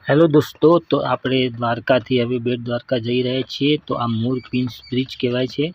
Hello દોસ્તો, તો આપણે દ્વારકાથી હવે બેટ દ્વારકા જઈ રહ્યા છીએ। તો આ મૂર ક્વીન્સ બ્રિજ કહેવાય છે,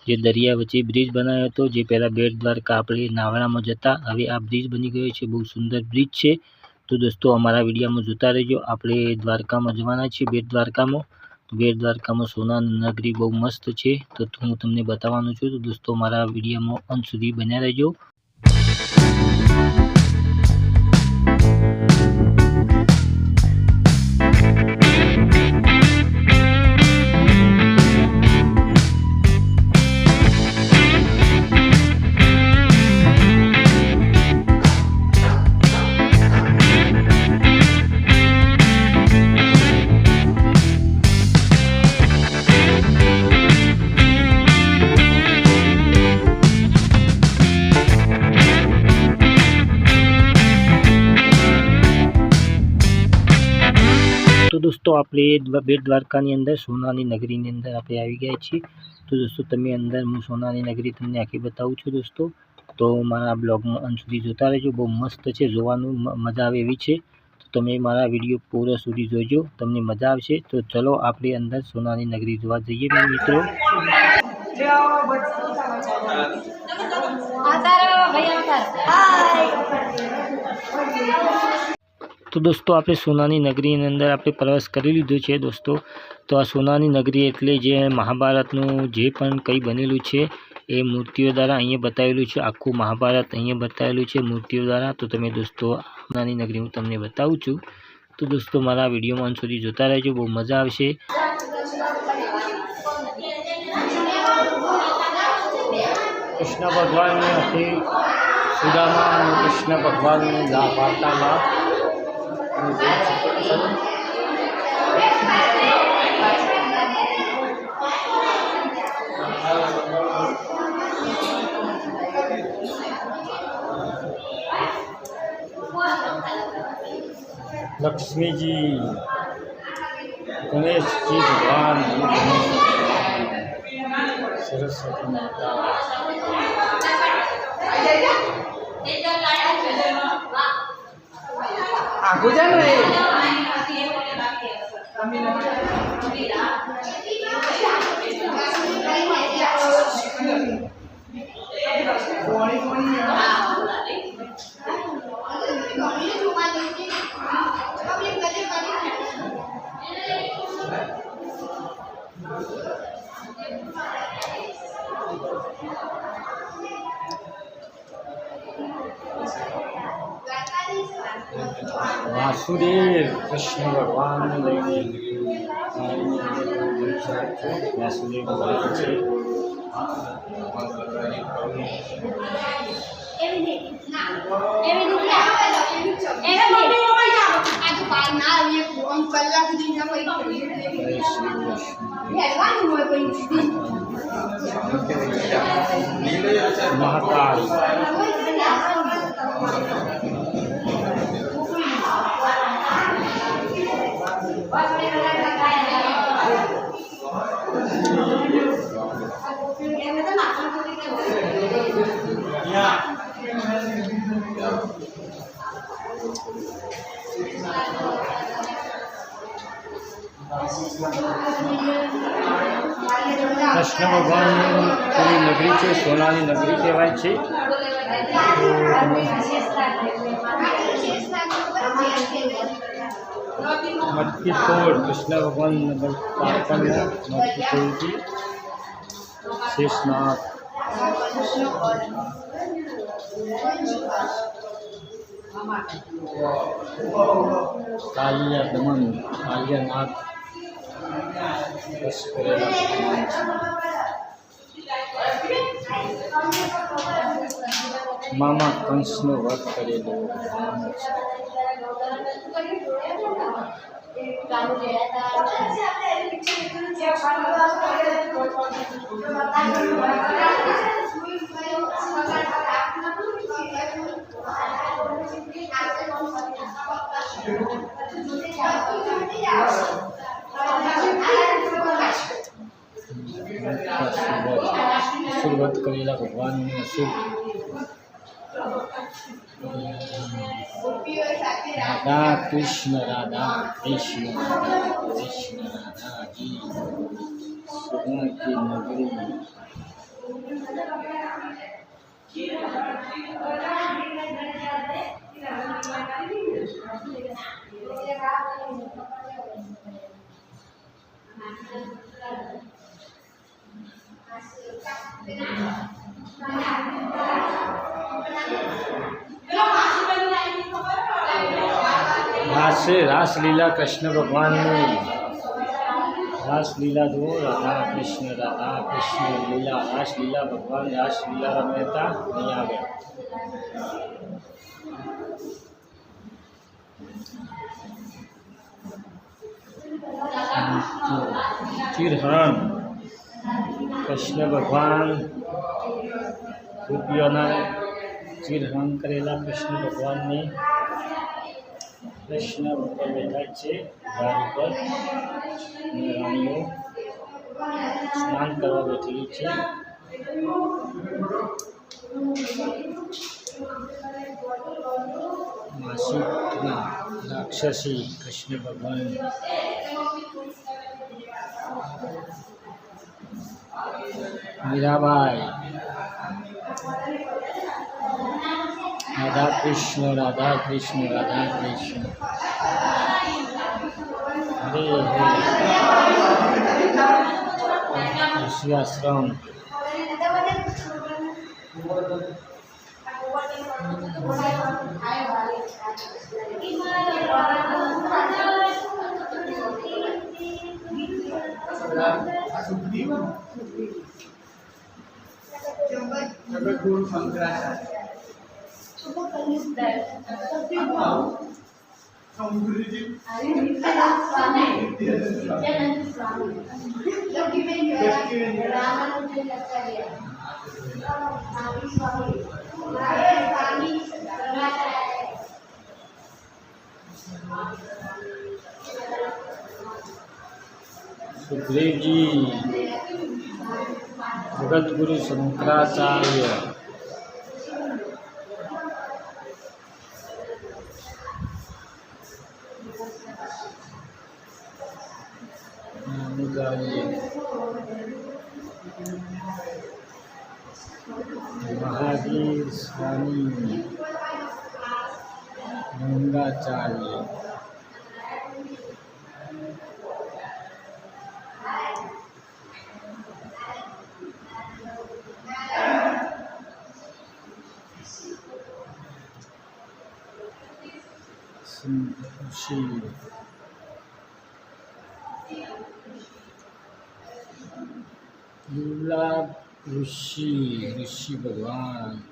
જે દરિયા વચ્ચે બ્રિજ બનાવ્યો હતો, જે પહેલાં બેટ દ્વારકા આપણે નાવડામાં જતા, હવે આ બ્રિજ બની ગયો છે। બહુ સુંદર બ્રિજ છે। તો દોસ્તો અમારા વિડીયોમાં જોતા રહેજો। આપણે દ્વારકામાં જવાના છીએ, બેટ દ્વારકામાં। બેટ દ્વારકામાં સોનાની નગરી બહુ મસ્ત છે, તો હું તમને બતાવવાનો છું। તો દોસ્તો મારા વિડીયોમાં અંત સુધી બન્યા રહેજો। तो दोस्तों આપણે બેટ દ્વારકાની અંદર સોનાની નગરીની અંદર આપણે આવી ગયા છીએ। તો દોસ્તો તમે અંદર હું સોનાની નગરી તમને આખી બતાવું છું દોસ્તો। તો મારા બ્લોગમાં અંત સુધી જોતા રહેજો, બહુ મસ્ત છે, જોવાનું મજા આવે એવી છે। તો તમે મારા વિડીયો પૂરો સુધી જોજો, તમને મજા આવશે। તો ચલો આપણે અંદર સોનાની નગરી જોવા જઈએ મિત્રો। तो दोस्तों આપણે સોનાની નગરીની અંદર આપણે પ્રવેશ કરી લીધો છે દોસ્તો। તો આ સોનાની નગરી એટલે જે મહાભારતનું જે પણ કંઈ બનેલું છે એ મૂર્તિઓ દ્વારા અહીંયા બતાવેલું છે। આખું મહાભારત અહીંયા બતાવેલું છે મૂર્તિઓ દ્વારા। તો તમે દોસ્તો સોનાની નગરી હું તમને બતાવું છું। તો દોસ્તો મારા વિડીયોમાં અંત સુધી જોતા રહેજો, બહુ મજા આવશે। કૃષ્ણ ભગવાનની હતી સુદામા અને કૃષ્ણ ભગવાનની વાર્તામાં लक्ष्मी जी, गणेश जी भगवान, सरस्वती माता, आगो जानो वासुदेव कृष्ण भगवान वासुदेव भगवान છે। महाकाल कृष्ण भगवान नगरी है, सोनानी नगरी कहवाय छे। मटकी तोड़ कृष्ण भगवान नगर मटकी तोड़ की शेषनाथ कालिया दमन कालिया नाथ बस करेला मामा कंस नो व्रत करेलो शुरुआत करेला भगवान ने असुर राधा कृष्ण राधा कृष्ण राधा कृष्ण राधा जी सुना की नगरी रासलीला कृष्ण भगवान रासलीला जो राधा कृष्ण लीला रासलीला भगवान रासलीला रमता नहीं आ गया चीरहरण कृष्ण भगवान गोपीओना चीरहरण करेला कृष्ण भगवान ने कृष्ण ऊपर बैठा है गाड़ी पर राणीओ स्नान करवा बैठी है मासूकना राक्षसी कृष्ण भगवान मीराबाई राधा कृष्ण राधा कृष्ण राधा कृष्ण हरे हरे ऋषि आश्रम जगत गुरु शंकराचार्य सुखदेव जी जगत गुरु शंकराचार्य महावीर स्वामी गंगाचार्य ऋषि ऋषि भगवान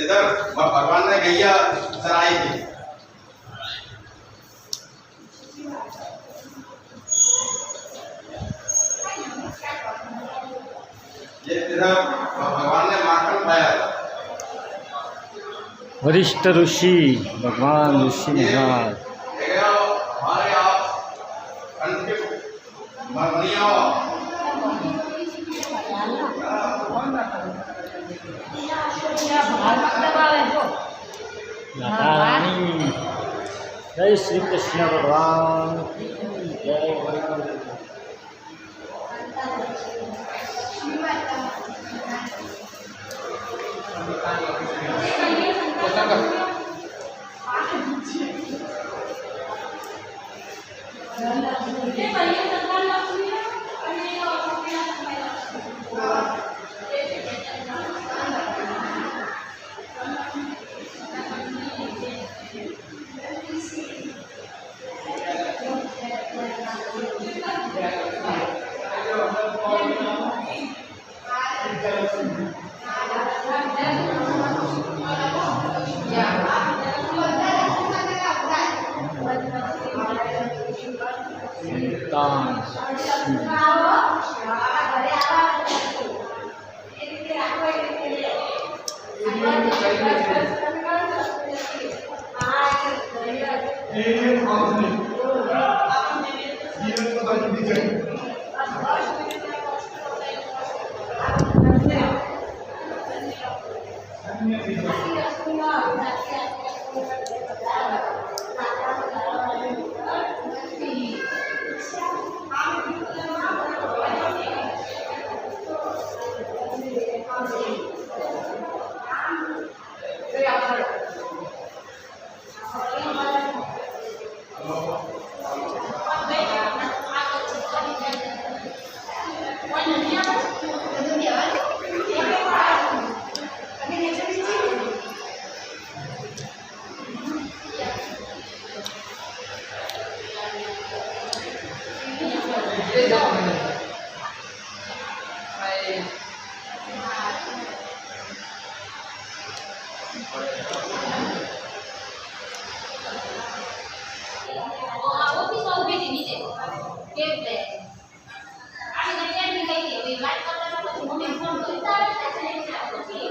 इधर भगवान ने गैया चराई थी इधर भगवान ने माखन खाया वरिष्ठ ऋषि भगवान ऋषि महाराज हमारे आप अंतिम मरनियों राधा रानी जय श्री कृष्ण भगवान की जय।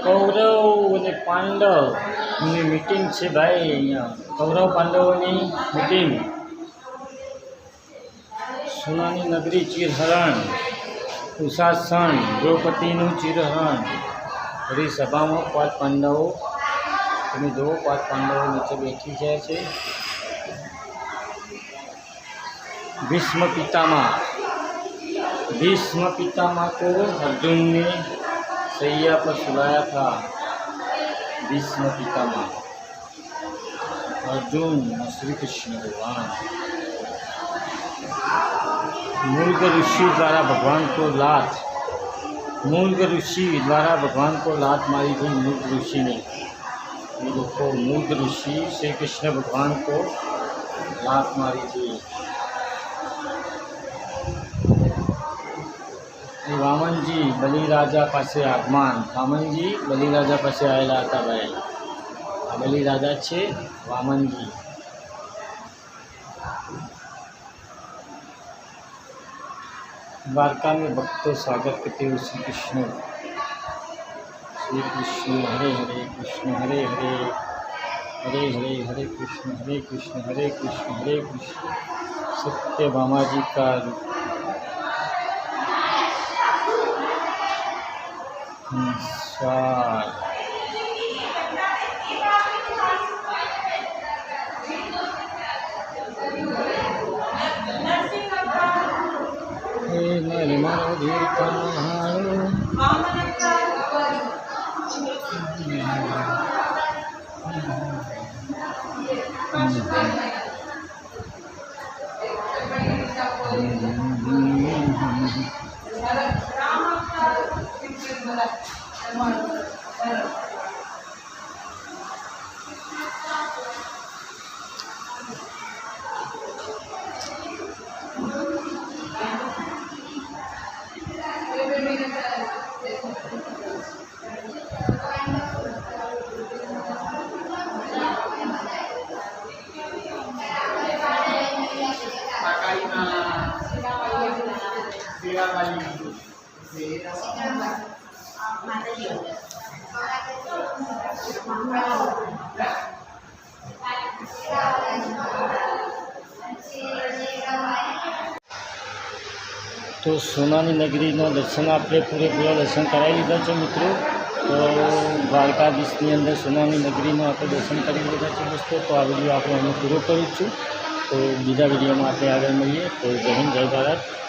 કૌરવ અને પાંડવની મીટિંગ છે ભાઈ. અહીંયા કૌરવ પાંડવોની મીટિંગ. સોનાની નગરી ચીરહરણ, દુશાસન દ્રૌપદીનું ચીરહરણ. બધી સભામાં 5 પાંડવો, તમે જુઓ 5 પાંડવો નીચે બેઠી જાય છે. भीष्म पितामह को अर्जुन ने सैया पर सुलाया था. भीष्म पितामह अर्जुन श्री कृष्ण भगवान. मूर्ख ऋषि द्वारा भगवान को लात मारी थी. मूर्ख ऋषि ने, ये देखो मूर्ख ऋषि श्री कृष्ण भगवान को लात मारी थी. વામનજી બલિરાજા પાસે આગમન. વામનજી બલિરાજા પાસે આવેલા હતા ભાઈ. આ બલિરાજા છે વામનજી. द्वारका में भक्तों स्वागत करते हुए श्री कृष्ण हरे हरे कृष्ण हरे हरे हरे हरे हरे कृष्ण हरे कृष्ण हरे कृष्ण हरे कृष्ण. सत्यभामा जी का संसार. हे मेरे मारो धीरता तो सोनानी नगरीना दर्शन आपणे पूरेपूरा दर्शन करावी लीधा है मित्रों. तो द्वारकाधीशनी अंदर सोनानी नगरीना आपणे दर्शन करी लीधा है दोस्तों. तो आ विडियो आपणे अहीं पूरो करूँ छूँ. तो बीजा विडियो में आपणे आगळ मळीए. तो जय हिंद जय भारत.